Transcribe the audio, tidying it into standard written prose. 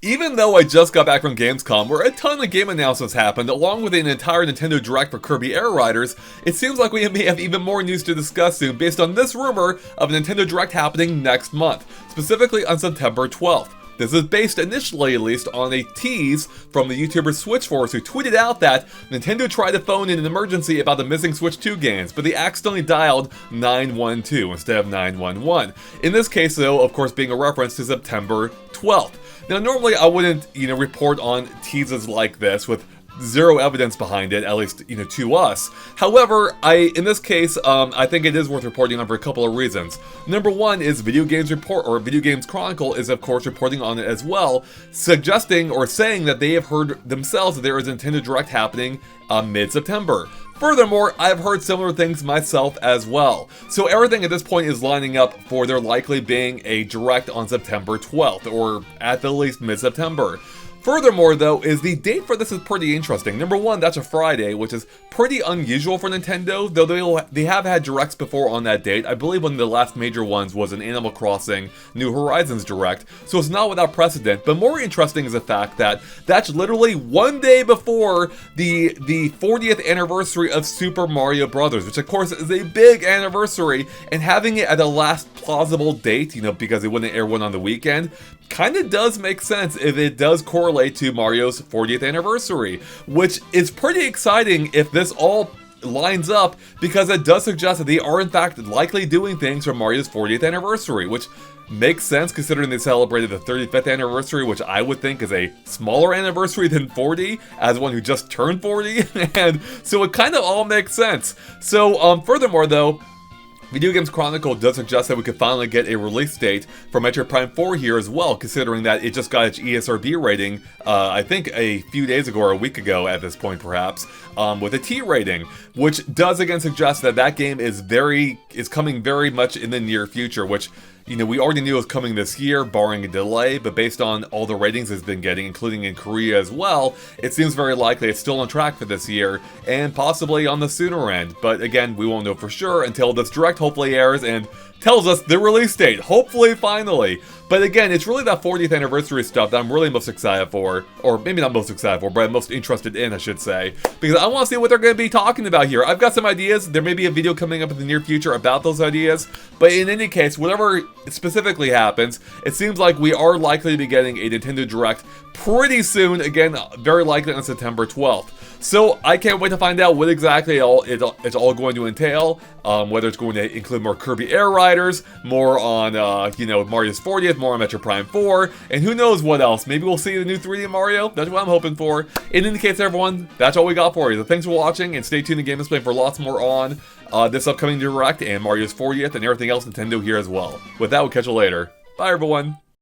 Even though I just got back from Gamescom, where a ton of game announcements happened, along with an entire Nintendo Direct for Kirby Air Riders, it seems like we may have even more news to discuss soon based on this rumor of a Nintendo Direct happening next month, specifically on September 12th. This is based, initially at least, on a tease from the YouTuber Switchforce, who tweeted out that Nintendo tried to phone in an emergency about the missing Switch 2 games, but they accidentally dialed 912 instead of 911. In this case, though, of course, being a reference to September 12th. Now, normally I wouldn't, report on teases like this with zero evidence behind it, at least, to us. However, in this case, I think it is worth reporting on for a couple of reasons. Number one is Video Games Report, or Video Games Chronicle, is of course reporting on it as well, suggesting or saying that they have heard themselves that there is a Nintendo Direct happening mid-September. Furthermore, I've heard similar things myself as well. So everything at this point is lining up for there likely being a Direct on September 12th, or at the least mid-September. Furthermore, though, is the date for this is pretty interesting. Number one, that's a Friday, which is pretty unusual for Nintendo, though they have had Directs before on that date. I believe one of the last major ones was an Animal Crossing New Horizons Direct, so it's not without precedent. But more interesting is the fact that that's literally one day before the 40th anniversary of Super Mario Bros., which of course is a big anniversary, and having it at the last plausible date, because they wouldn't air one on the weekend, kind of does make sense if it does correlate to Mario's 40th anniversary, which is pretty exciting if this all lines up, because it does suggest that they are in fact likely doing things for Mario's 40th anniversary, which makes sense considering they celebrated the 35th anniversary, which I would think is a smaller anniversary than 40, as one who just turned 40, and so it kind of all makes sense. So, furthermore though, Video Games Chronicle does suggest that we could finally get a release date for Metroid Prime 4 here as well, considering that it just got its ESRB rating, I think a few days ago or a week ago at this point perhaps, with a T rating, which does again suggest that that game is coming very much in the near future, which we already knew it was coming this year, barring a delay, but based on all the ratings it's been getting, including in Korea as well, it seems very likely it's still on track for this year, and possibly on the sooner end. But again, we won't know for sure until this Direct hopefully airs and tells us the release date, hopefully finally. But again, it's really that 40th anniversary stuff that I'm really most excited for, or maybe not most excited for, but I'm most interested in, I should say, because I want to see what they're going to be talking about here. I've got some ideas. There may be a video coming up in the near future about those ideas, but in any case, whatever specifically happens, it seems like we are likely to be getting a Nintendo Direct pretty soon, again, very likely on September 12th. So I can't wait to find out what exactly it's all going to entail, whether it's going to include more Kirby Air Riders, more on, Mario's 40th, more on Metroid Prime 4, and who knows what else. Maybe we'll see the new 3D Mario. That's what I'm hoping for. In any case, everyone, that's all we got for you. So thanks for watching, and stay tuned to GameXplain for lots more on this upcoming Direct and Mario's 40th and everything else Nintendo here as well. With that, we'll catch you later. Bye, everyone.